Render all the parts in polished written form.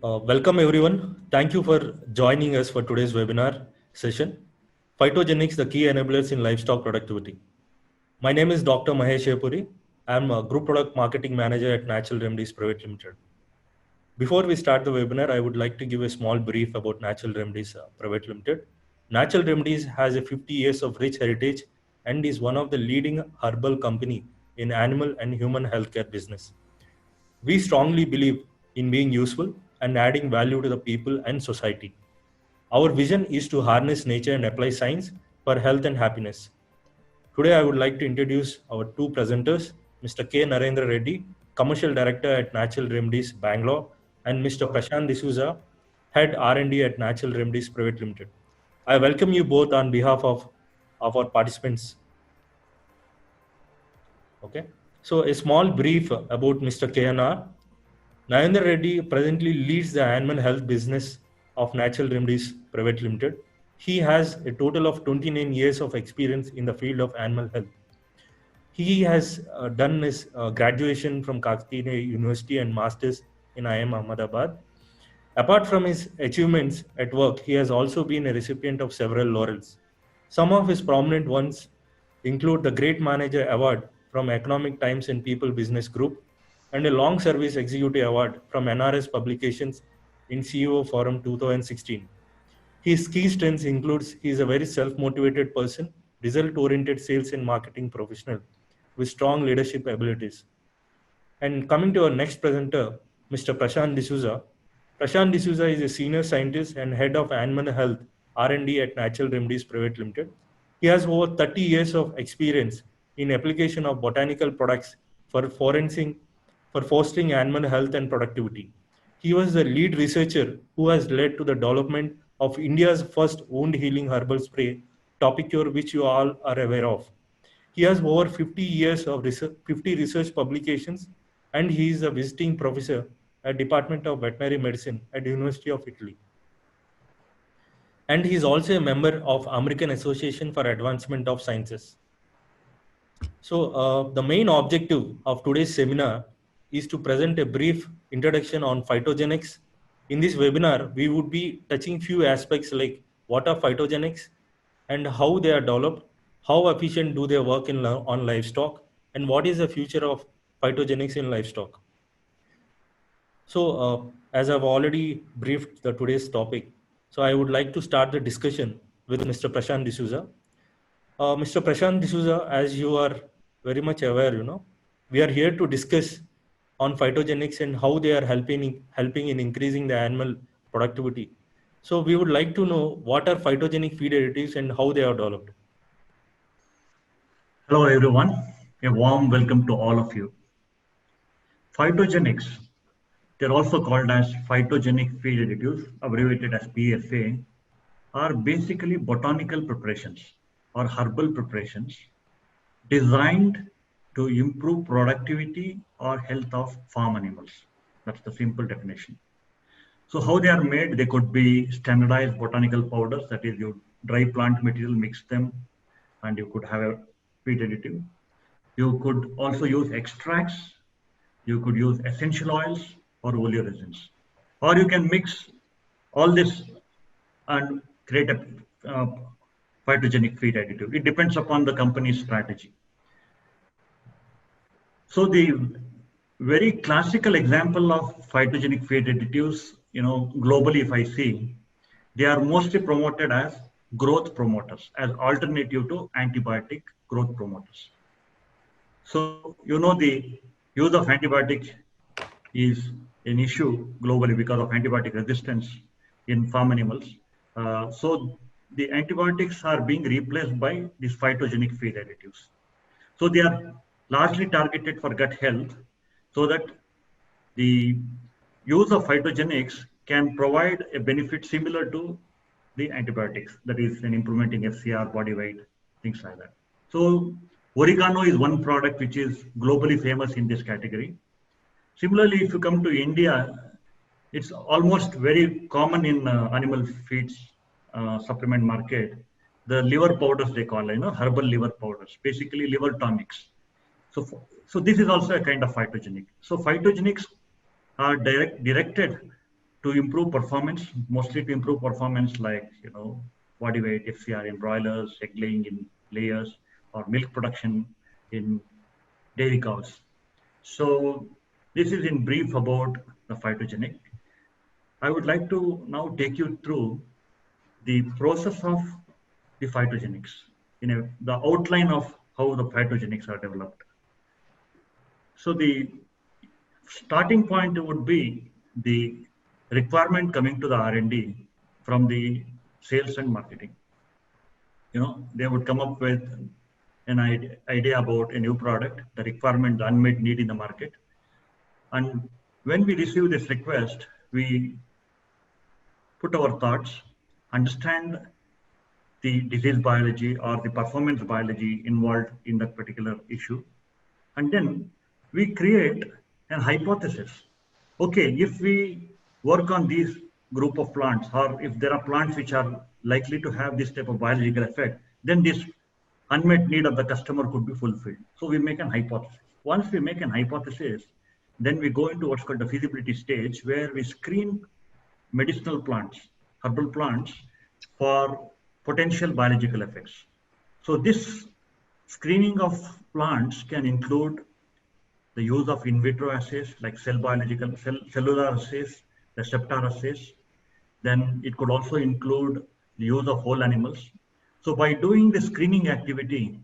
Welcome everyone. Thank you for joining us for today's webinar session, Phytogenics, the key enablers in livestock productivity. My name is Dr. Mahesh Epuri. I'm a Group Product Marketing Manager at Natural Remedies Private Limited. Before we start the webinar, I would like to give a small brief about Natural Remedies Private Limited. Natural Remedies has a 50 years of rich heritage and is one of the leading herbal company in animal and human healthcare business. We strongly believe in being useful and adding value to the people and society. Our vision is to harness nature and apply science for health and happiness. Today, I would like to introduce our two presenters, Mr. K. Narendra Reddy, Commercial Director at Natural Remedies, Bangalore, and Mr. Prashant D'Souza, Head R&D at Natural Remedies Private Limited. I welcome you both on behalf of our participants. Okay, so a small brief about Mr. KNR. Narendra Reddy presently leads the animal health business of Natural Remedies Private Limited. He has a total of 29 years of experience in the field of animal health. He has done his graduation from Kakatiya University and masters in IIM Ahmedabad. Apart from his achievements at work, he has also been a recipient of several laurels. Some of his prominent ones include the Great Manager Award from Economic Times and People Business Group and a Long Service Executive Award from NRS Publications in CEO Forum 2016. His key strengths includes he is a very self-motivated person, result-oriented sales and marketing professional with strong leadership abilities. And coming to our next presenter, Mr. Prashant D'Souza. Prashant D'Souza is a senior scientist and head of animal health R&D at Natural Remedies Private Limited. He has over 30 years of experience in application of botanical products for fostering animal health and productivity. He was the lead researcher who has led to the development of India's first wound healing herbal spray, Topicure, which you all are aware of. He has over 50 years of 50 research publications, and he is a visiting professor at Department of Veterinary Medicine at the University of Italy. And he is also a member of American Association for Advancement of Sciences. So the main objective of today's seminar is to present a brief introduction on phytogenics. In this webinar, we would be touching few aspects like what are phytogenics and how they are developed, how efficient do they work on livestock, and what is the future of phytogenics in livestock. So as I've already briefed the today's topic, so I would like to start the discussion with Mr. Prashant D'Souza. Mr. Prashant D'Souza, as you are very much aware, we are here to discuss on phytogenics and how they are helping in increasing the animal productivity. So we would like to know what are phytogenic feed additives and how they are developed. Hello everyone, a warm welcome to all of you. Phytogenics, they're also called as phytogenic feed additives, abbreviated as PFA, are basically botanical preparations or herbal preparations designed to improve productivity or health of farm animals. That's the simple definition. So how they are made, they could be standardized botanical powders, that is you dry plant material, mix them, and you could have a feed additive. You could also use extracts, you could use essential oils or oleoresins. Or you can mix all this and create a phytogenic feed additive. It depends upon the company's strategy. So the very classical example of phytogenic feed additives, globally if I see, they are mostly promoted as growth promoters, as alternative to antibiotic growth promoters. So, the use of antibiotics is an issue globally because of antibiotic resistance in farm animals. So the antibiotics are being replaced by these phytogenic feed additives. So they are largely targeted for gut health, so that the use of phytogenics can provide a benefit similar to the antibiotics, that is an improvement in FCR, body weight, things like that. So oregano is one product which is globally famous in this category. Similarly, if you come to India, it's almost very common in animal feeds supplement market. The liver powders they call, herbal liver powders, basically liver tonics. So this is also a kind of phytogenic. So phytogenics are directed to improve performance, mostly to improve performance like, body weight, FCR in broilers, egg laying in layers, or milk production in dairy cows. So this is in brief about the phytogenic. I would like to now take you through the process of the phytogenics, the outline of how the phytogenics are developed. So the starting point would be the requirement coming to the R&D from the sales and marketing. They would come up with an idea about a new product, the requirement, the unmet need in the market. And when we receive this request, we put our thoughts, understand the disease biology or the performance biology involved in that particular issue. And then we create an hypothesis. Okay, if we work on these group of plants, or if there are plants which are likely to have this type of biological effect, then this unmet need of the customer could be fulfilled. So we make an hypothesis. Once we make an hypothesis, then we go into what's called the feasibility stage, where we screen medicinal plants, herbal plants, for potential biological effects. So this screening of plants can include the use of in vitro assays like cellular assays, receptor assays. Then it could also include the use of whole animals. So by doing the screening activity,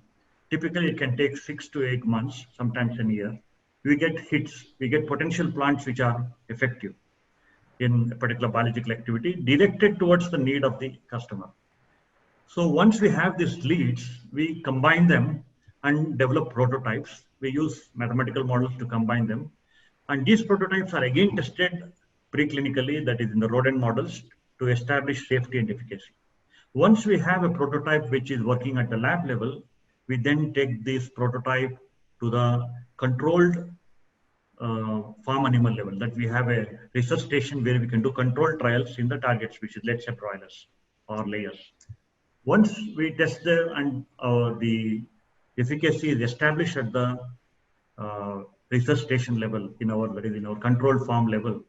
typically it can take 6 to 8 months, sometimes a year. We get hits, we get potential plants which are effective in a particular biological activity directed towards the need of the customer. So once we have these leads, we combine them and develop prototypes. We use mathematical models to combine them. And these prototypes are again tested preclinically, that is in the rodent models, to establish safety and efficacy. Once we have a prototype which is working at the lab level, we then take this prototype to the controlled farm animal level, that we have a research station where we can do controlled trials in the target species, let's say broilers or layers. Once we test them and the efficacy is established at the research station level, in our controlled farm level,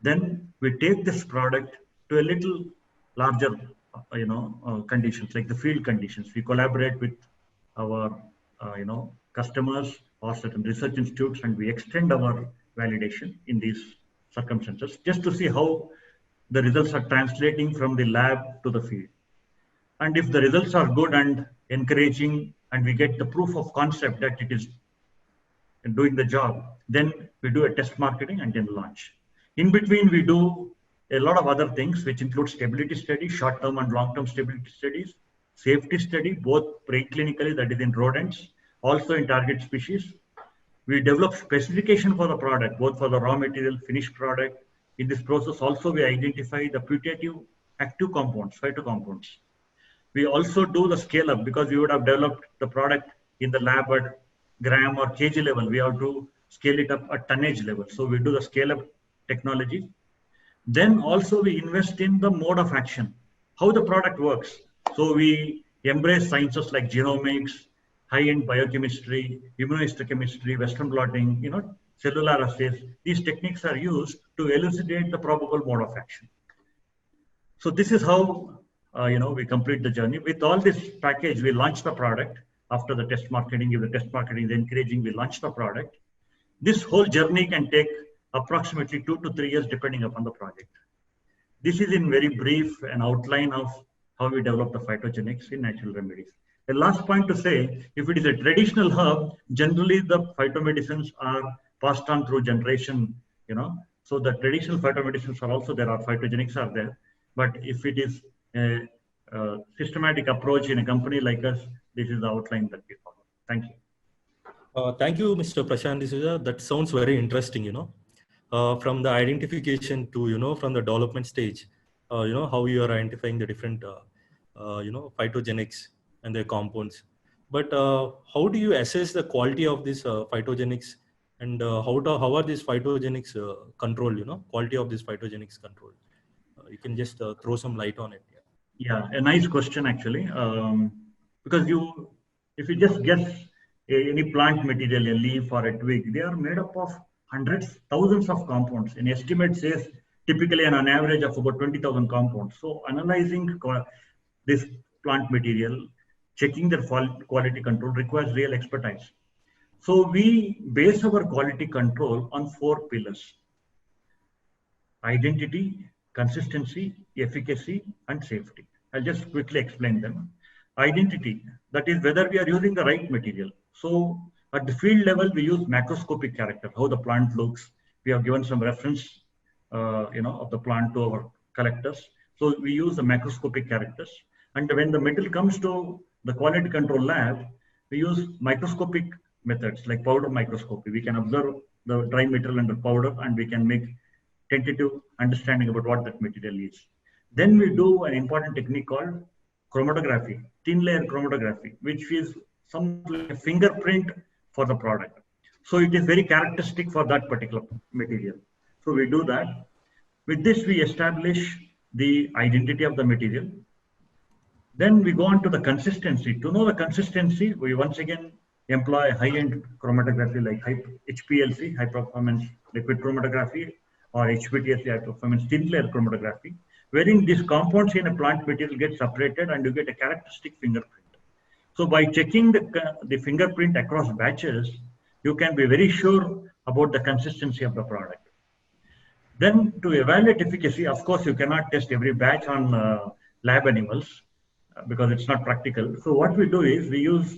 then we take this product to a little larger conditions, like the field conditions. We collaborate with our customers or certain research institutes, and we extend our validation in these circumstances just to see how the results are translating from the lab to the field. And if the results are good and encouraging, and we get the proof of concept that it is doing the job, then we do a test marketing and then launch. In between, we do a lot of other things, which include stability studies, short-term and long-term stability studies, safety study, both preclinically, that is in rodents, also in target species. We develop specification for the product, both for the raw material, finished product. In this process, also we identify the putative active compounds, phytocompounds. We also do the scale up, because we would have developed the product in the lab at gram or kg level. We have to scale it up at tonnage level. So we do the scale up technology. Then also we invest in the mode of action, how the product works. So we embrace sciences like genomics, high-end biochemistry, immunohistochemistry, Western blotting, cellular assays. These techniques are used to elucidate the probable mode of action. So this is how we complete the journey. With all this package, we launch the product. After the test marketing, if the test marketing is encouraging, we launch the product. This whole journey can take approximately 2 to 3 years, depending upon the project. This is in very brief an outline of how we develop the phytogenics in natural remedies. The last point to say, if it is a traditional herb, generally the phytomedicines are passed on through generation, So the traditional phytomedicines are also there, phytogenics are there. But if it is a systematic approach in a company like us, this is the outline that we follow. Thank you. Thank you, Mr. Prashant D'Souza. That sounds very interesting, from the identification to, from the development stage, how you are identifying the different, phytogenics and their compounds. But how do you assess the quality of these phytogenics, and how are these phytogenics controlled, quality of these phytogenics controlled? You can just throw some light on it. Yeah, a nice question actually, because if you just guess any plant material, a leaf or a twig, they are made up of hundreds, thousands of compounds. An estimate says typically an average of about 20,000 compounds. So analyzing this plant material, checking their quality control requires real expertise. So we base our quality control on 4 pillars: identity, consistency, efficacy, and safety. I'll just quickly explain them. Identity, that is whether we are using the right material. So at the field level, we use macroscopic character, how the plant looks. We have given some reference, of the plant to our collectors. So we use the macroscopic characters. And when the metal comes to the quality control lab, we use microscopic methods like powder microscopy. We can observe the dry material under powder and we can make tentative understanding about what that material is. Then we do an important technique called chromatography, thin layer chromatography, which is some like a fingerprint for the product. So it is very characteristic for that particular material. So we do that. With this, we establish the identity of the material. Then we go on to the consistency. To know the consistency, we once again employ high-end chromatography like HPLC, high performance liquid chromatography, or HPTSC, high performance thin layer chromatography, wherein these compounds in a plant material get separated and you get a characteristic fingerprint. So by checking the fingerprint across batches, you can be very sure about the consistency of the product. Then to evaluate efficacy, of course, you cannot test every batch on lab animals because it's not practical. So what we do is we use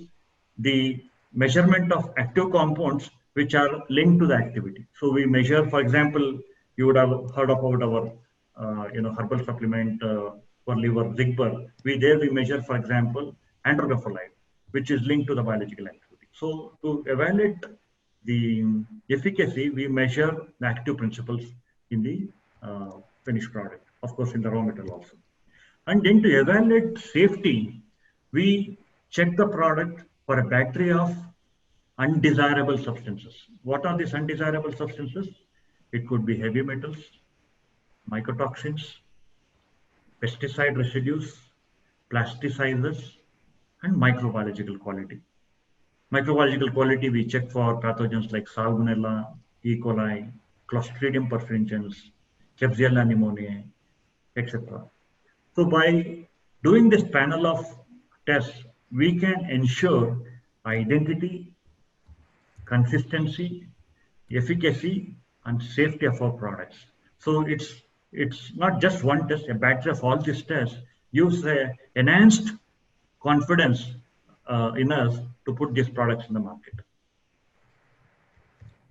the measurement of active compounds which are linked to the activity. So we measure, for example, you would have heard about our herbal supplement for liver, Zigber. We measure, for example, andrographolide, which is linked to the biological activity. So to evaluate the efficacy, we measure the active principles in the finished product, of course, in the raw material also. And then to evaluate safety, we check the product for a battery of undesirable substances. What are these undesirable substances? It could be heavy metals, mycotoxins, pesticide residues, plasticizers, and microbiological quality. Microbiological quality, we check for pathogens like Salmonella, E. coli, Clostridium perfringens, Klebsiella pneumoniae, etc. So by doing this panel of tests, we can ensure identity, consistency, efficacy, and safety of our products. So it's not just one test. A battery of all these tests gives a enhanced confidence in us to put these products in the market.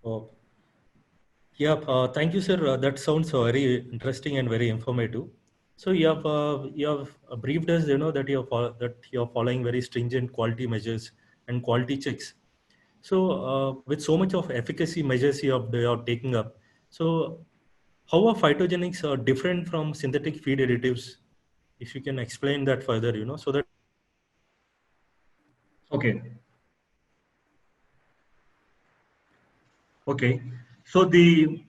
Oh. Yeah, thank you, sir. That sounds very interesting and very informative. So you have briefed us, that you're following very stringent quality measures and quality checks. So with so much of efficacy measures you're taking up, so how are phytogenics different from synthetic feed additives? If you can explain that further, so that. Okay. Okay. So the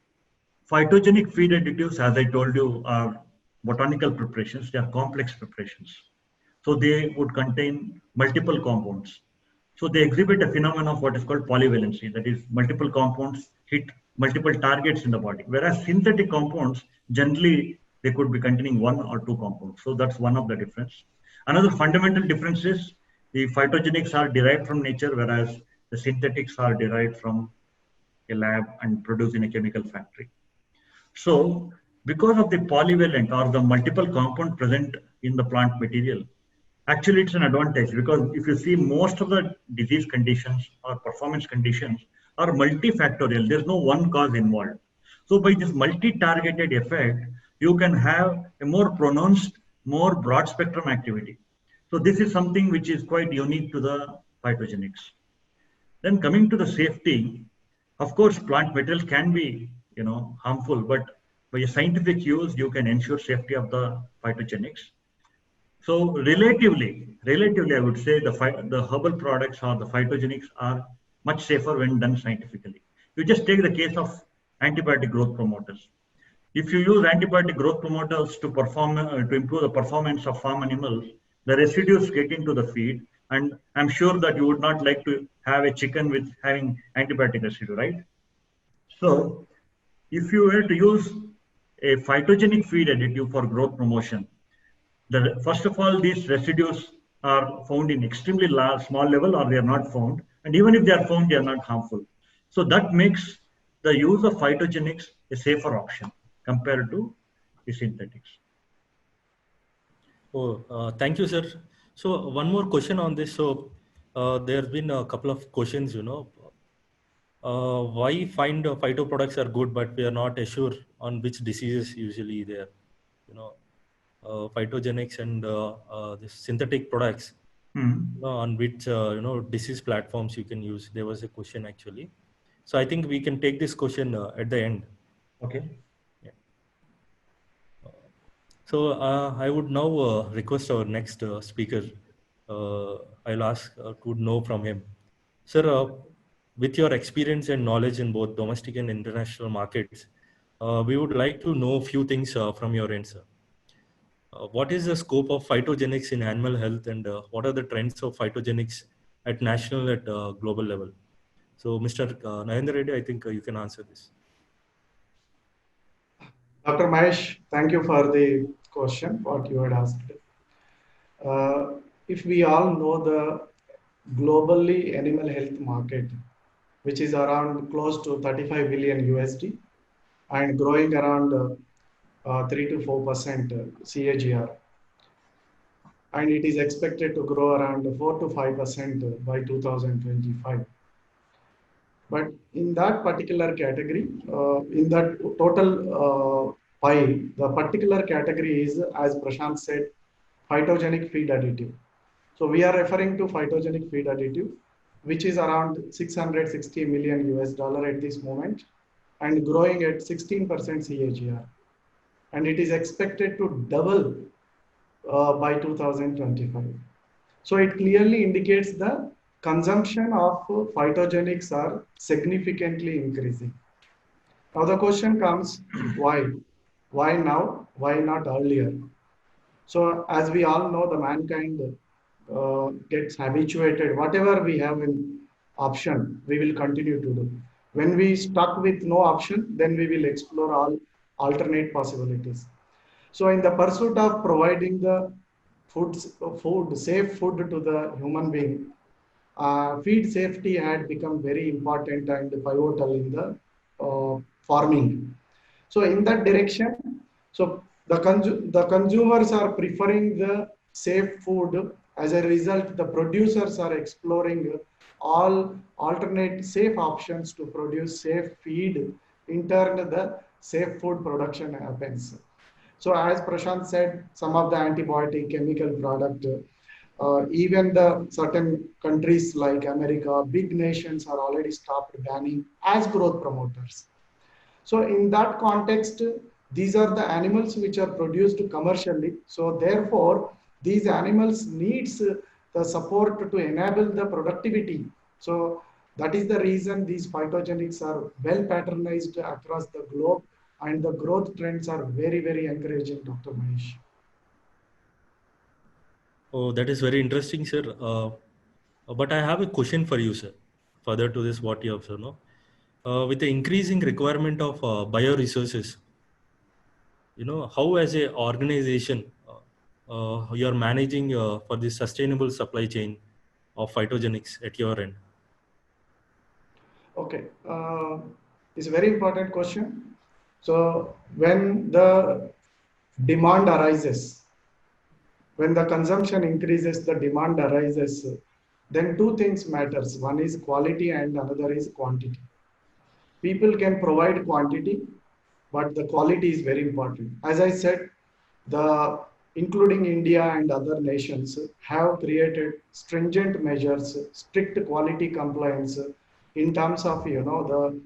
phytogenic feed additives, as I told you, are botanical preparations. They are complex preparations. So they would contain multiple compounds. So they exhibit a phenomenon of what is called polyvalency. That is, multiple compounds hit multiple targets in the body. Whereas synthetic compounds, generally, they could be containing 1 or 2 compounds. So that's one of the difference. Another fundamental difference is the phytogenics are derived from nature, whereas the synthetics are derived from a lab and produced in a chemical factory. So because of the polyvalent or the multiple compound present in the plant material, actually it's an advantage, because if you see, most of the disease conditions or performance conditions are multifactorial. There's no one cause involved. So by this multi-targeted effect, you can have a more pronounced, more broad spectrum activity. So this is something which is quite unique to the phytogenics. Then coming to the safety, of course, plant materials can be, harmful, but by a scientific use, you can ensure safety of the phytogenics. So relatively, I would say the herbal products or the phytogenics are much safer when done scientifically. You just take the case of antibiotic growth promoters. If you use antibiotic growth promoters to improve the performance of farm animals, the residues get into the feed, and I'm sure that you would not like to have a chicken with having antibiotic residue, right? So if you were to use a phytogenic feed additive for growth promotion. First of all, these residues are found in extremely large, small level, or they are not found. And even if they are found, they are not harmful. So that makes the use of phytogenics a safer option compared to the synthetics. Oh, thank you, sir. So one more question on this. So there have been a couple of questions, why find phyto products are good, but we are not sure on which diseases usually there, phytogenics and the synthetic products, on which, disease platforms you can use. There was a question actually. So I think we can take this question at the end. Okay. Yeah. So I would now request our next speaker. I'll ask to know from him. Sir, with your experience and knowledge in both domestic and international markets, we would like to know a few things from your end, sir. What is the scope of phytogenics in animal health, and what are the trends of phytogenics at national and global level? So, Mr. Narendra Reddy, I think you can answer this. Dr. Mahesh, thank you for the question, what you had asked. If we all know the globally animal health market, which is around close to 35 billion USD and growing around 3 to 4% CAGR, and it is expected to grow around 4 to 5% by 2025. But in that particular category, in that total pie, the particular category is, as Prashant said, phytogenic feed additive. So we are referring to phytogenic feed additive, which is around 660 million US dollar at this moment and growing at 16% CAGR. And it is expected to double by 2025. So it clearly indicates the consumption of phytogenics are significantly increasing. Now the question comes, why? Why now? Why not earlier? So as we all know, the mankind gets habituated. Whatever we have in option, we will continue to do. When we stuck with no option, then we will explore all alternate possibilities. So in the pursuit of providing the safe food to the human being, feed safety had become very important and pivotal in the farming. So in that direction, so the consumers are preferring the safe food. As a result, the producers are exploring all alternate safe options to produce safe feed. In turn, the safe food production happens. So as Prashant said, some of the antibiotic chemical product, even the certain countries like America, big nations are already stopped banning as growth promoters. So in that context, these are the animals which are produced commercially. So therefore, these animals needs the support to enable the productivity. So that is the reason these phytogenics are well patronized across the globe, and the growth trends are very, very encouraging, Dr. Mahesh. Oh, that is very interesting, sir. But I have a question for you, sir. Further to this, what you observe, no? With the increasing requirement of bioresources, how as a organization you are managing for the sustainable supply chain of phytogenics at your end? Okay, it's a very important question. So when the demand arises, when the consumption increases, the demand arises, then two things matters. One is quality and another is quantity. People can provide quantity, but the quality is very important. As I said, the including India and other nations have created stringent measures, strict quality compliance in terms of the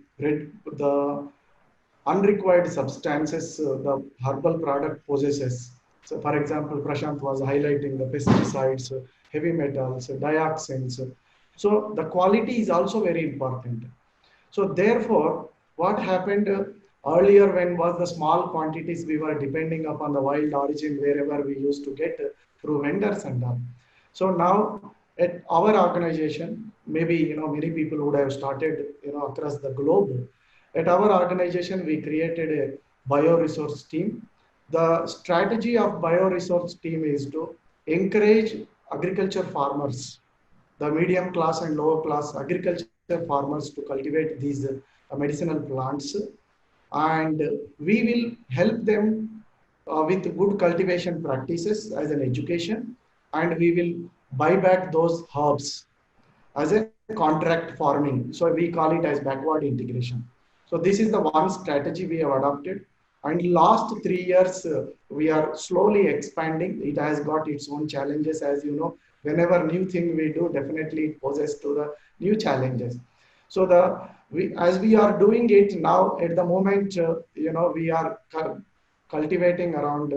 unrequired substances the herbal product possesses. So, for example, Prashant was highlighting the pesticides, heavy metals, dioxins. So the quality is also very important. So therefore, what happened earlier when was the small quantities we were depending upon the wild origin wherever we used to get through vendors and all. So now at our organization, maybe many people would have started across the globe. At our organization, we created bioresource team. The strategy of bioresource team is to encourage agriculture farmers, the medium class and lower class agriculture farmers to cultivate these medicinal plants, and we will help them with good cultivation practices as an education, and we will buy back those herbs as a contract farming. So we call it as backward integration. So this is the one strategy we have adopted. And last 3 years, we are slowly expanding. It has got its own challenges, as you know. Whenever new thing we do, definitely it poses to the new challenges. So as we are doing it now at the moment, we are cultivating around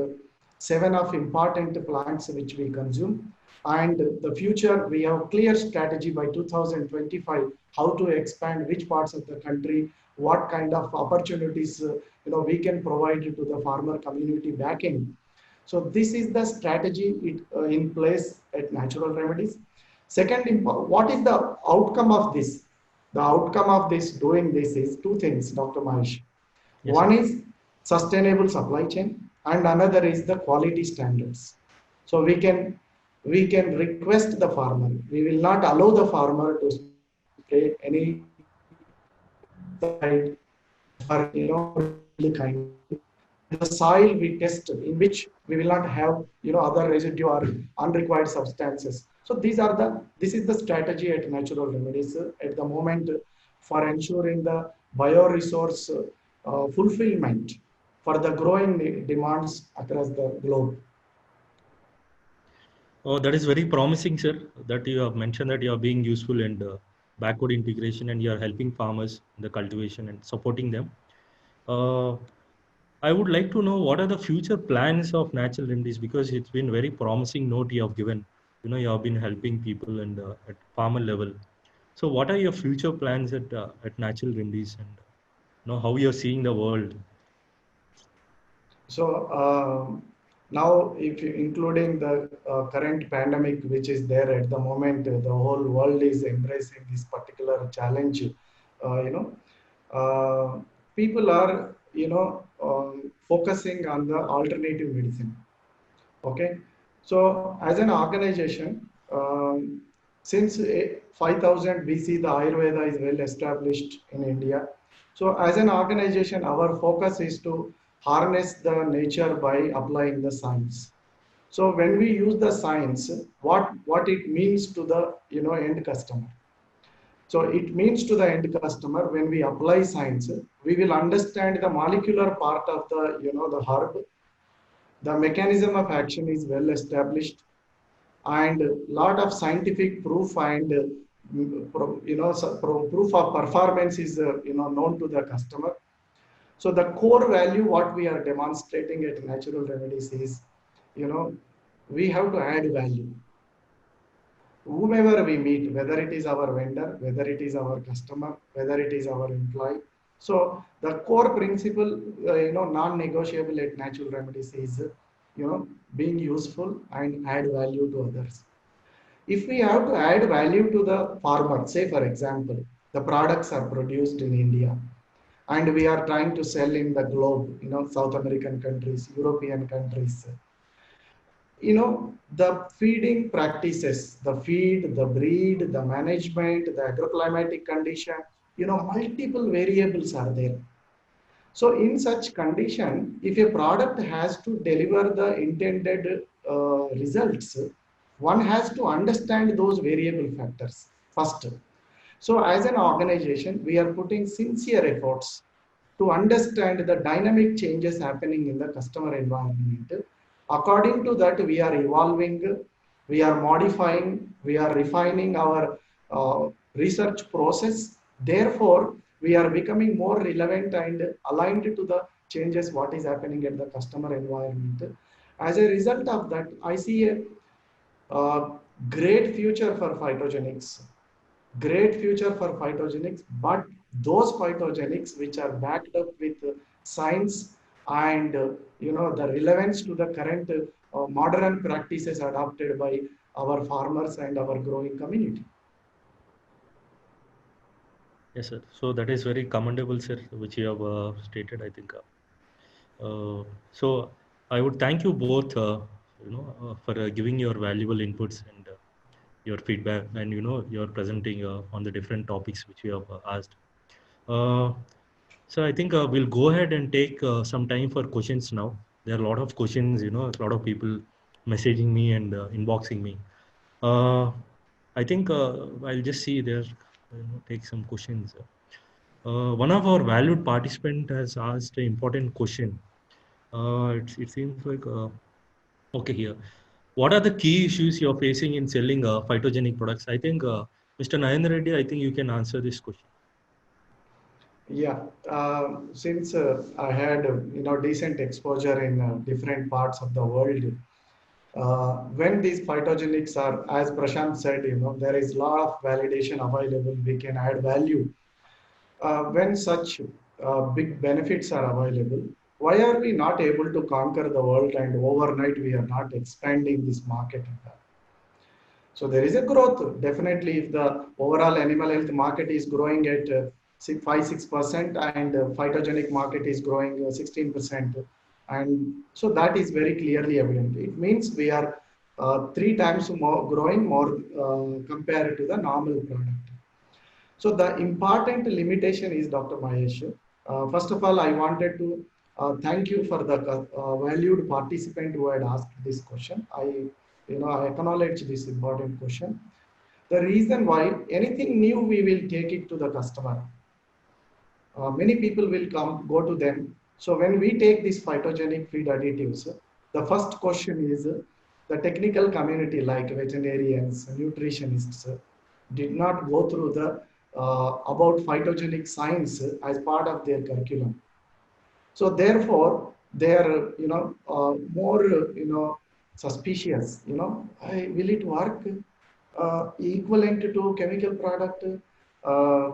seven of important plants which we consume. And the future, we have clear strategy by 2025 how to expand which parts of the country, what kind of opportunities we can provide to the farmer community backing. So this is the strategy in place at Natural Remedies. Second, what is the outcome of this? The outcome of this doing this is two things, Dr. Mahesh. Yes, One sir. is sustainable supply chain, and another is the quality standards. So we can request the farmer. We will not allow the farmer to spray any pesticide for kind. And the soil we test in which we will not have other residue or unrequired substances. So this is the strategy at Natural Remedies at the moment for ensuring the bioresource fulfillment for the growing demands across the globe. Oh, that is very promising, sir, that you have mentioned that you are being useful in the backward integration and you are helping farmers in the cultivation and supporting them. Uh, I would like to know what are the future plans of Natural Remedies, because it's been very promising note you have given. You have been helping people and at farmer level. So what are your future plans at Natural Remedies, and how you're seeing the world? So now, if you, including the current pandemic, which is there at the moment, the whole world is embracing this particular challenge. People are focusing on the alternative medicine. Okay, so as an organization, since 5000 BC, the Ayurveda is well established in India. So as an organization, our focus is to harness the nature by applying the science. So when we use the science, what it means to the end customer. So it means to the end customer, when we apply science, we will understand the molecular part of the herb. The mechanism of action is well established, and a lot of scientific proof and proof of performance is known to the customer. So the core value what we are demonstrating at Natural Remedies is, you know we have to add value. Whomever we meet, whether it is our vendor, whether it is our customer, whether it is our employee. So the core principle, non-negotiable at Natural Remedies is, being useful and add value to others. If we have to add value to the farmer, say for example, the products are produced in India and we are trying to sell in the globe, South American countries, European countries, the feeding practices, the feed, the breed, the management, the agroclimatic condition, multiple variables are there. So in such condition, if a product has to deliver the intended results, one has to understand those variable factors first. So as an organization, we are putting sincere efforts to understand the dynamic changes happening in the customer environment. According to that, we are evolving, we are modifying, we are refining our research process. Therefore, we are becoming more relevant and aligned to the changes what is happening at the customer environment. As a result of that, I see a great future for phytogenics, but those phytogenics which are backed up with science and the relevance to the current modern practices adopted by our farmers and our growing community. Yes, sir. So that is very commendable, sir, which you have stated, I think. So I would thank you both, for giving your valuable inputs and your feedback, and you're presenting on the different topics which we have asked. Uh, so I think we'll go ahead and take some time for questions now. There are a lot of questions, a lot of people messaging me and inboxing me. Uh, I think I'll just see there, take some questions. One of our valued participant has asked an important question. It seems like, okay, here. What are the key issues you're facing in selling phytogenic products? I think, Mr. Nayan Reddy, I think you can answer this question. Yeah, since I had decent exposure in different parts of the world, when these phytogenics are, as Prashant said, there is a lot of validation available. We can add value. When such big benefits are available, why are we not able to conquer the world and overnight we are not expanding this market? So there is a growth. Definitely, if the overall animal health market is growing at 5-6% and phytogenic market is growing 16%, and so that is very clearly evident. It means we are 3 times more growing more compared to the normal product. So the important limitation is, Dr. Mahesh. First of all, I wanted to thank you for the valued participant who had asked this question. I acknowledge this important question. The reason why anything new, we will take it to the customer. Many people will go to them. So when we take these phytogenic feed additives, the first question is the technical community like veterinarians, nutritionists, did not go through the about phytogenic science as part of their curriculum. So therefore, they are more suspicious. Will it work equivalent to chemical product? How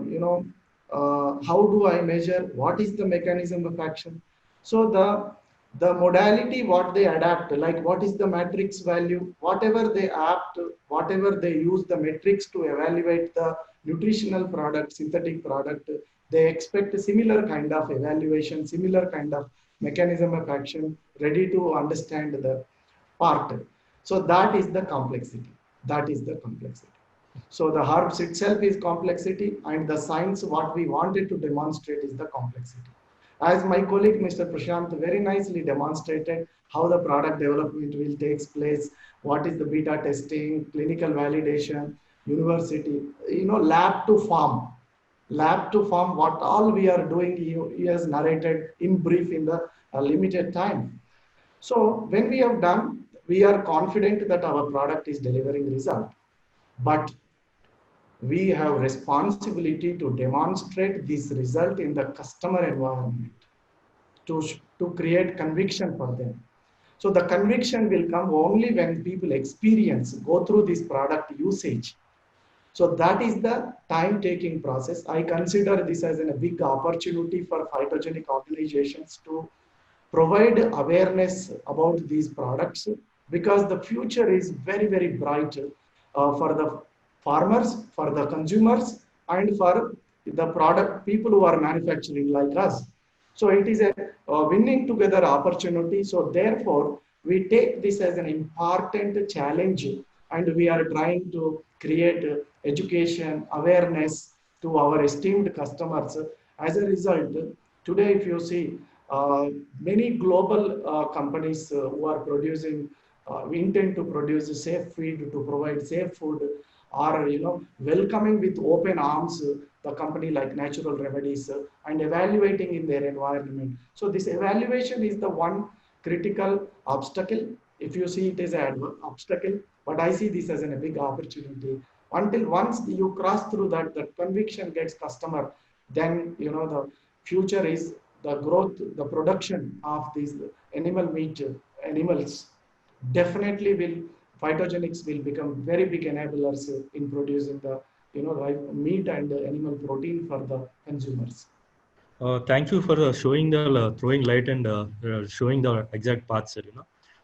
do I measure? What is the mechanism of action? So the modality what they adapt, like what is the matrix value, whatever they apt, whatever they use the metrics to evaluate the nutritional product, synthetic product, they expect a similar kind of evaluation, similar kind of mechanism of action, ready to understand the part. So that is the complexity. That is the complexity. So the herbs itself is complexity, and the science what we wanted to demonstrate is the complexity. As my colleague Mr. Prashant very nicely demonstrated how the product development will take place, what is the beta testing, clinical validation, university, lab to farm. Lab to farm, what all we are doing, he has narrated in brief in the limited time. So when we have done, we are confident that our product is delivering result. But we have responsibility to demonstrate this result in the customer environment to create conviction for them. So the conviction will come only when people experience, go through this product usage. So that is the time-taking process. I consider this as a big opportunity for phytogenic organizations to provide awareness about these products, because the future is very, very bright for the farmers, for the consumers, and for the product people who are manufacturing like us. So it is a winning together opportunity. So therefore, we take this as an important challenge, and we are trying to create education, awareness to our esteemed customers. As a result, today, if you see, many global companies who are producing, we intend to produce a safe feed, to provide safe food, are welcoming with open arms the company like Natural Remedies and evaluating in their environment. So this evaluation is the one critical obstacle. If you see it as an obstacle, but I see this as a big opportunity. Until once you cross through that, the conviction gets customer, then the future is the growth, the production of these animal meat animals definitely will, phytogenics will become very big enablers in producing the like meat and animal protein for the consumers. Thank you for showing the throwing light and showing the exact paths, sir.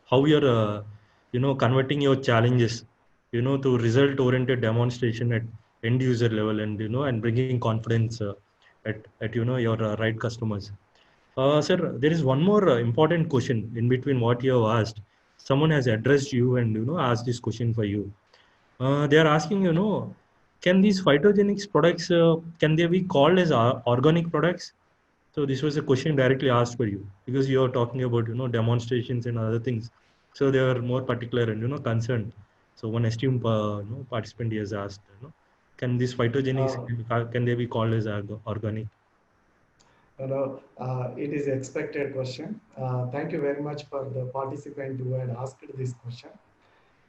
How you're converting your challenges, to result-oriented demonstration at end user level, and and bringing confidence at your right customers. Sir, there is one more important question in between what you have asked. Someone has addressed you and asked this question for you. They are asking, can these phytogenics products can they be called as organic products? So this was a question directly asked for you because you are talking about demonstrations and other things. So they are more particular and concerned. So one esteemed participant has asked, can these phytogenics can they be called as organic? It is expected question. Thank you very much for the participant who had asked this question.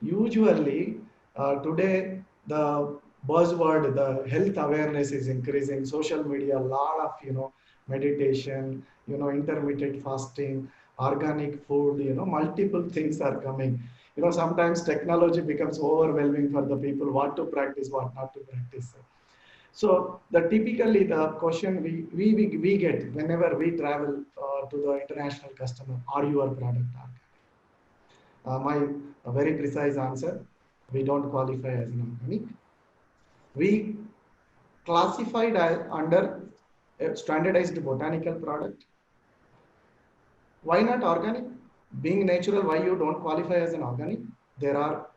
Usually, today the buzzword, the health awareness is increasing. Social media, a lot of meditation, intermittent fasting, organic food, multiple things are coming. Sometimes technology becomes overwhelming for the people what to practice, what not to practice. So the typically the question we get whenever we travel to the international customer, are your product organic? My very precise answer, we don't qualify as an organic. We classified under a standardized botanical product. Why not organic? Being natural, why you don't qualify as an organic? There are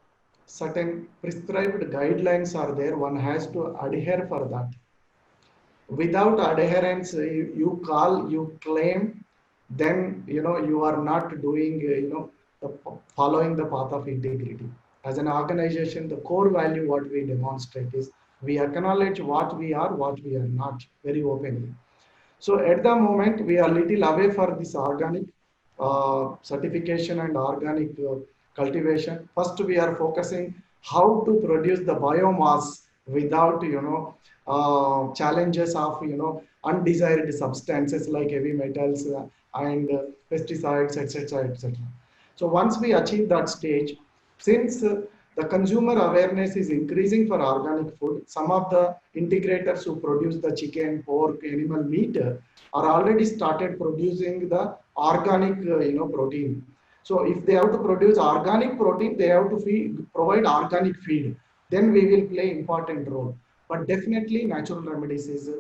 certain prescribed guidelines are there. One has to adhere for that. Without adherence, you claim, then you are not doing following the path of integrity. As an organization, the core value what we demonstrate is we acknowledge what we are, what we are not, very openly. So at the moment we are little away for this organic certification and organic cultivation. First we are focusing how to produce the biomass without challenges of undesired substances like heavy metals and pesticides, etc., etc. So once we achieve that stage, since the consumer awareness is increasing for organic food, some of the integrators who produce the chicken, pork, animal meat are already started producing the organic protein. So if they have to produce organic protein, they have to provide organic feed. Then we will play important role. But definitely Natural Remedies is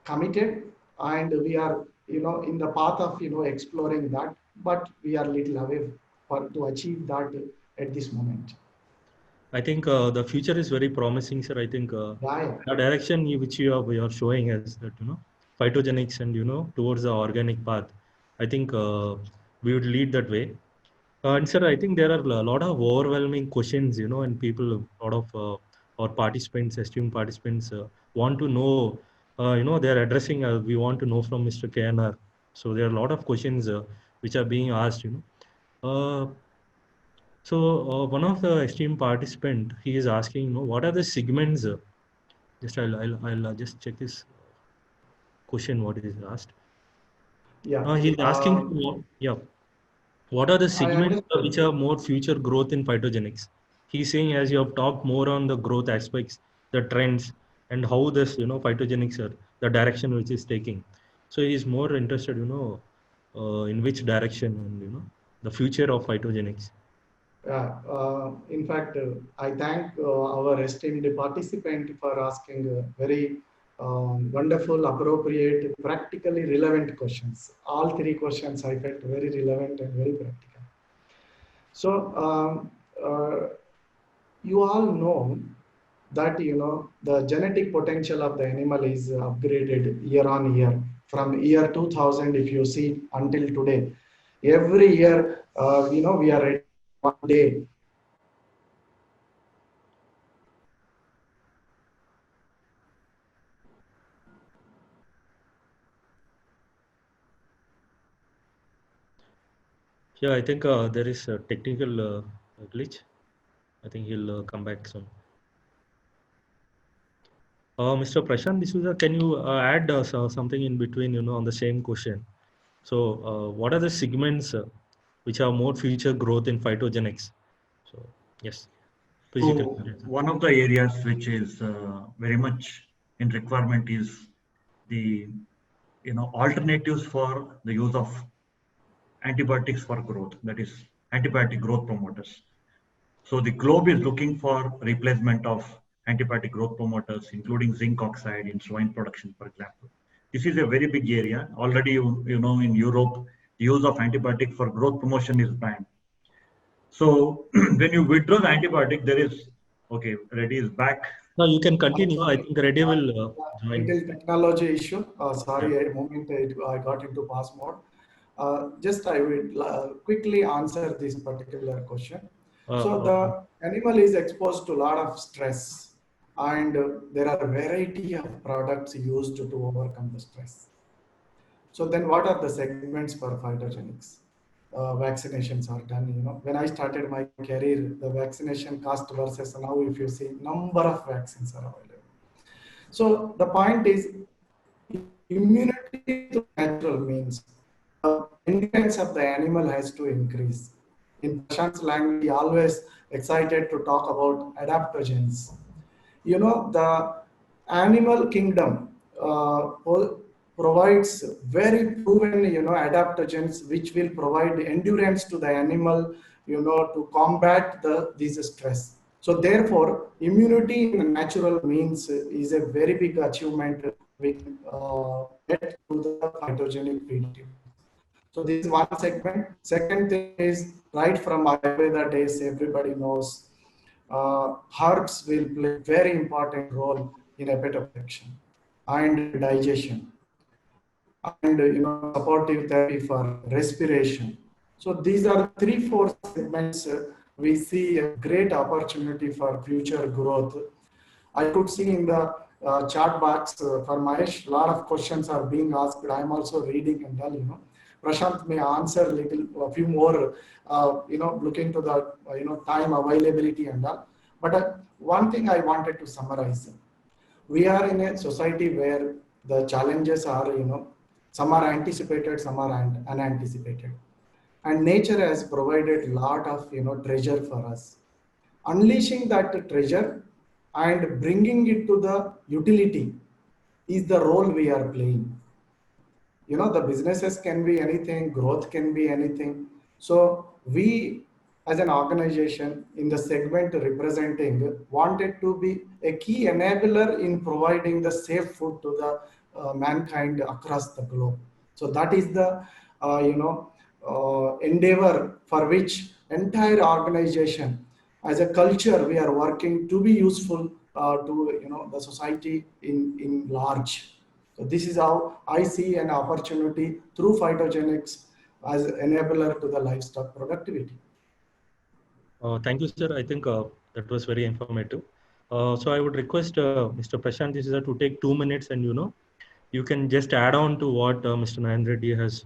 committed, and we are in the path of exploring that, but we are little away for to achieve that at this moment. I think the future is very promising, sir. I think Yeah, the direction which you are showing is that phytogenics and towards the organic path. I think we would lead that way. And sir, I think there are a lot of overwhelming questions, and people, a lot of our participants, esteemed participants, want to know. They are addressing. We want to know from Mr. KNR. So there are a lot of questions which are being asked. So one of the esteemed participant, he is asking, what are the segments? Just I'll just check this question. What is asked? yeah. He's asking, yeah, what are the I segments which understood. have more future growth in phytogenics? He's saying, as you have talked more on the growth aspects, the trends, and how this, phytogenics are the direction which is taking. So he's more interested, in which direction and the future of phytogenics. Yeah, in fact, I thank our esteemed participant for asking very wonderful, appropriate, practically relevant questions. All three questions I felt very relevant and very practical. So, you all know that the genetic potential of the animal is upgraded year on year. From year 2000, if you see until today, every year, we are ready one day. Yeah, I think there is a technical glitch. I think he'll come back soon. Mr. Prashant D'Souza, can you add something in between, on the same question? So, what are the segments which have more future growth in phytogenics? So, yes, please you can. So one of the areas which is very much in requirement is the alternatives for the use of antibiotics for growth, that is antibiotic growth promoters. So the globe is looking for replacement of antibiotic growth promoters, including zinc oxide in swine production, for example. this is a very big area. Already, you know, in Europe, the use of antibiotic for growth promotion is banned. So when you withdraw the antibiotic, there is, okay, Reddy is back. No, you can continue. I think Reddy will join. Little technology issue. Sorry, Yeah. a moment I got into pass mode. Just I will quickly answer this particular question. So the animal is exposed to a lot of stress, and there are a variety of products used to overcome the stress. So then what are the segments for phytogenics? Vaccinations are done. You know, when I started my career, the vaccination cost versus now, if you see, number of vaccines are available. So the point is, immunity to natural means the endurance of the animal has to increase. In Prashant's language, he always excited to talk about adaptogens. You know, the animal kingdom provides very proven, you know, adaptogens which will provide endurance to the animal, you know, to combat these stress. So therefore, immunity in natural means is a very big achievement we get to the phytogenic feed. So this is one segment. Second thing is, right from Ayurveda days, everybody knows herbs will play very important role in hepatoprotection and digestion, and you know, supportive therapy for respiration. So these are 3-4 segments we see a great opportunity for future growth. I could see in the chat box for Mahesh, a lot of questions are being asked. I'm also reading and all, you know. Prashant may answer a few more, you know, looking to the, you know, time availability and all. But one thing I wanted to summarize, we are in a society where the challenges are, you know, some are anticipated, some are unanticipated. And nature has provided a lot of, you know, treasure for us. Unleashing that treasure and bringing it to the utility is the role we are playing. You know, the businesses can be anything, growth can be anything. So we as an organization in the segment representing wanted to be a key enabler in providing the safe food to the mankind across the globe. So that is the you know, endeavor for which entire organization as a culture we are working to be useful to, you know, the society in large. So this is how I see an opportunity through phytogenics as enabler to the livestock productivity. Thank you, sir. I think that was very informative. So I would request Mr. Prashant Disha to take 2 minutes, and you know, you can just add on to what Mr. Nayan Reddy has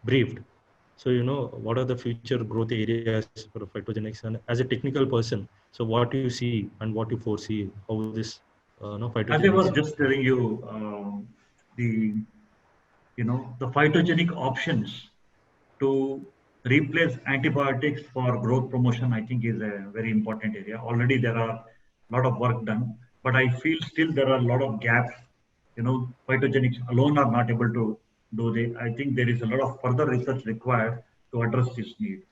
briefed. So you know, what are the future growth areas for phytogenics, and as a technical person, so what you see and what you foresee how this no, As I was phytogenics. just telling you, the the phytogenic options to replace antibiotics for growth promotion, I think, is a very important area. Already there are a lot of work done, but I feel still there are a lot of gaps. You know, phytogenics alone are not able to do this. I think there is a lot of further research required to address this need.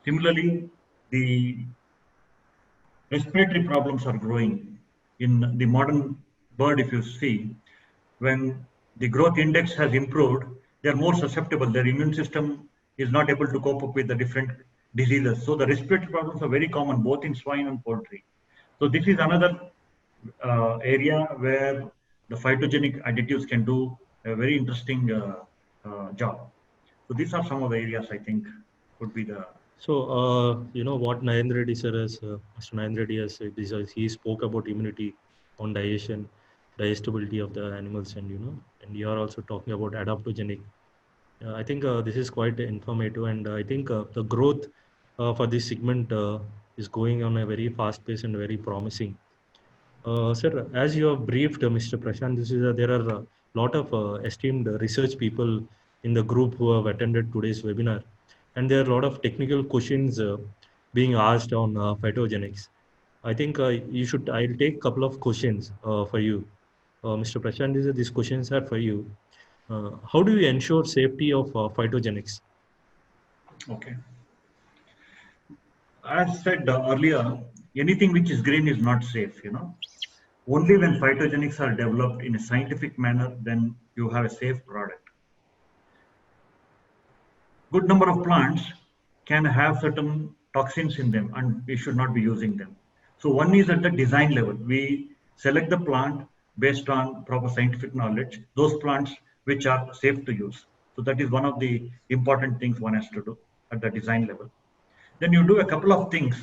Similarly, the respiratory problems are growing. In the modern bird, if you see, when the growth index has improved, they are more susceptible. Their immune system is not able to cope up with the different diseases. So the respiratory problems are very common both in swine and poultry. So this is another area where the phytogenic additives can do a very interesting job. So these are some of the areas I think would be the. So you know what Nayan Reddy sir has, Mr. Nayan Reddy has said, he spoke about immunity on digestion, digestibility of the animals, and you know, and you are also talking about adaptogenic. I think this is quite informative, and I think the growth for this segment is going on a very fast pace and very promising. Sir, as you have briefed Mr. Prashant, there are a lot of esteemed research people in the group who have attended today's webinar, and there are a lot of technical questions being asked on phytogenics. I think I'll take a couple of questions for you. Mr. Prashant, these questions are for you. How do you ensure safety of phytogenics? Okay. As said earlier, anything which is green is not safe, Only when phytogenics are developed in a scientific manner, then you have a safe product. Good number of plants can have certain toxins in them and we should not be using them. So one is at the design level. We select the plant based on proper scientific knowledge, those plants which are safe to use. So that is one of the important things one has to do at the design level. Then you do a couple of things.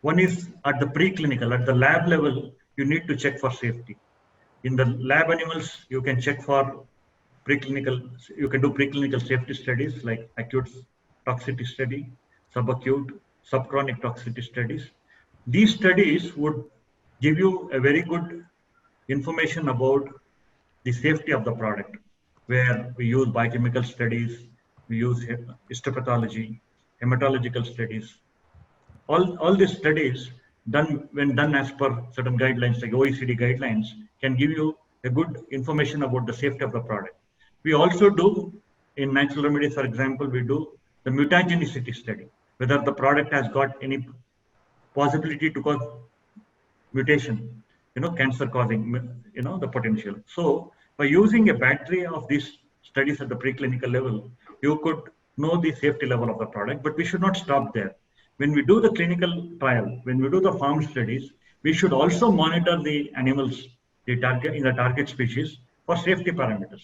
One is at the preclinical, at the lab level, you need to check for safety. In the lab animals, you can check for preclinical, you can do preclinical safety studies like acute toxicity study, subacute, subchronic toxicity studies. These studies would give you a very good information about the safety of the product, where we use biochemical studies, we use histopathology, hematological studies. All these studies done when done as per certain guidelines like OECD guidelines can give you a good information about the safety of the product. We also do in natural remedies, for example, we do the mutagenicity study, whether the product has got any possibility to cause mutation, cancer causing, the potential. So by using a battery of these studies at the preclinical level, you could know the safety level of the product, but we should not stop there. When we do the clinical trial, when we do the farm studies, we should also monitor the animals, the target in the target species for safety parameters.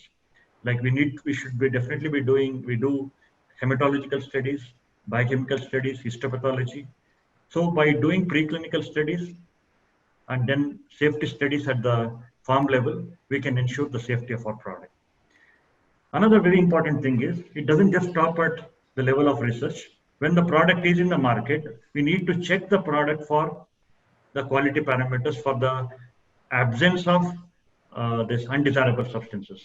Like we should be definitely be doing, we do hematological studies, biochemical studies, histopathology. So by doing preclinical studies, and then safety studies at the farm level, we can ensure the safety of our product. Another very important thing is it doesn't just stop at the level of research. When the product is in the market, we need to check the product for the quality parameters for the absence of these undesirable substances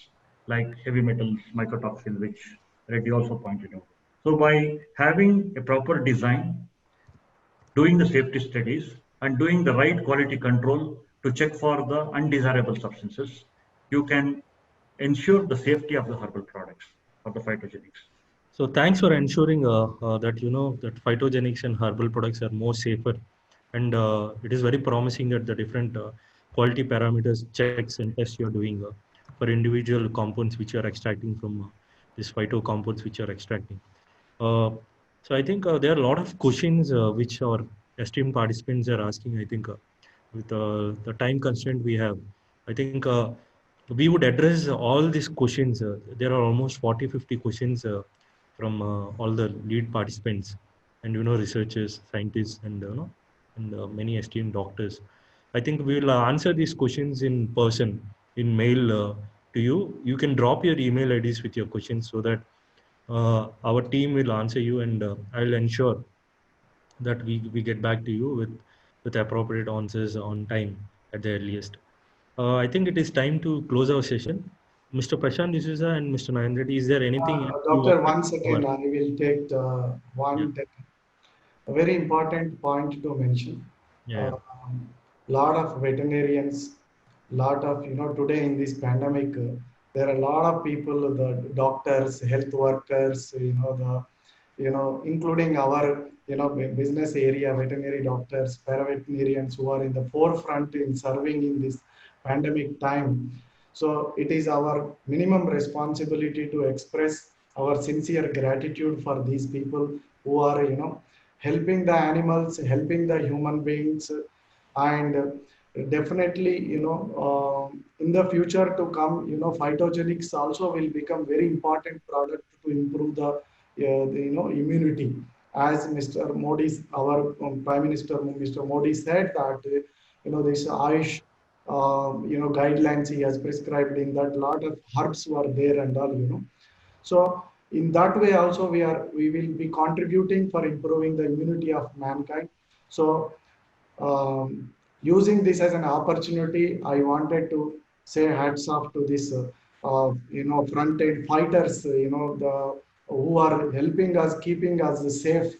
like heavy metals, mycotoxins, which Reddy also pointed out. So by having a proper design, doing the safety studies, and doing the right quality control to check for the undesirable substances, you can ensure the safety of the herbal products or the phytogenics. So thanks for ensuring that that phytogenics and herbal products are more safer, and it is very promising that the different quality parameters, checks, and tests you are doing for individual compounds which you are extracting from these phyto compounds which you are extracting. Uh, so I think there are a lot of questions which our esteemed participants are asking. I think with the time constraint we have, I think we would address all these questions. There are almost 40, 50 questions from all the lead participants and researchers, scientists, and and many esteemed doctors. I think we will answer these questions in person, in mail to you. You can drop your email IDs with your questions so that our team will answer you, and I'll ensure that we get back to you with appropriate answers on time at the earliest. I think it is time to close our session. Mr. Prashant D'Souza and Mr. Nayan Reddy, is there anything else you Doctor, want to one second, cover? I will take the Yeah, one a very important point to mention. yeah, yeah. Lot of veterinarians, lot of today in this pandemic, there are a lot of people, the doctors, health workers, including our business area veterinary doctors, paraveterinarians who are in the forefront in serving in this pandemic time. So it is our minimum responsibility to express our sincere gratitude for these people who are helping the animals, helping the human beings, and definitely in the future to come, phytogenics also will become very important product to improve the immunity. As Mr. Modi, our Prime Minister Mr. Modi said that this Ayush guidelines he has prescribed, in that lot of herbs were there and all, so in that way also we will be contributing for improving the immunity of mankind. So using this as an opportunity, I wanted to say hats off to this, front-end fighters, who are helping us, keeping us safe,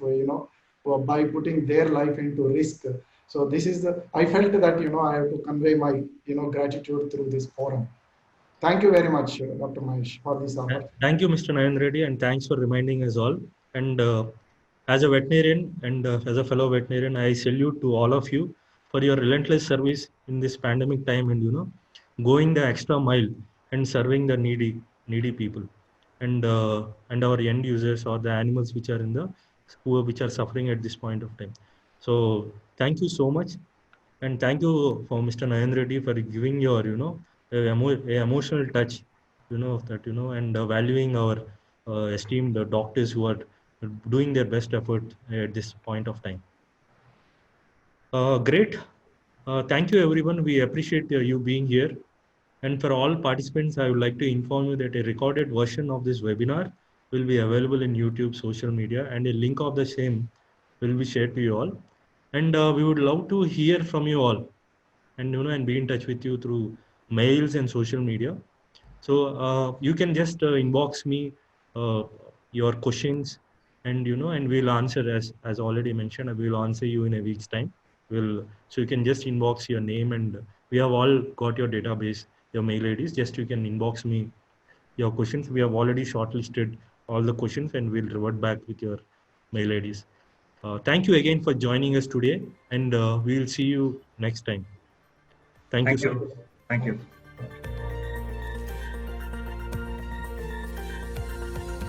by putting their life into risk. So this is I felt that, I have to convey my, gratitude through this forum. Thank you very much, Dr. Mahesh, for this opportunity. Thank you, Mr. Nayan Reddy, and thanks for reminding us all. And as a veterinarian and as a fellow veterinarian, I salute to all of you for your relentless service in this pandemic time, and going the extra mile and serving the needy people, and our end users or the animals which are in the which are suffering at this point of time. So thank you so much, and thank you for Mr. Nayan Reddy for giving your a emotional touch, that and valuing our esteemed doctors who are doing their best effort at this point of time. Great. Thank you, everyone. We appreciate you being here. And for all participants, I would like to inform you that a recorded version of this webinar will be available in YouTube, social media, and a link of the same will be shared to you all. And we would love to hear from you all, and and be in touch with you through mails and social media. So you can just inbox me uh, your questions, and and we'll answer, as already mentioned. We will answer you in a week's time. So you can just inbox your name, and we have all got your database, your mail IDs. Just you can inbox me your questions. We have already shortlisted all the questions, and we'll revert back with your mail IDs. Thank you again for joining us today, and we'll see you next time. Thank you, Thank sir. you. Thank you.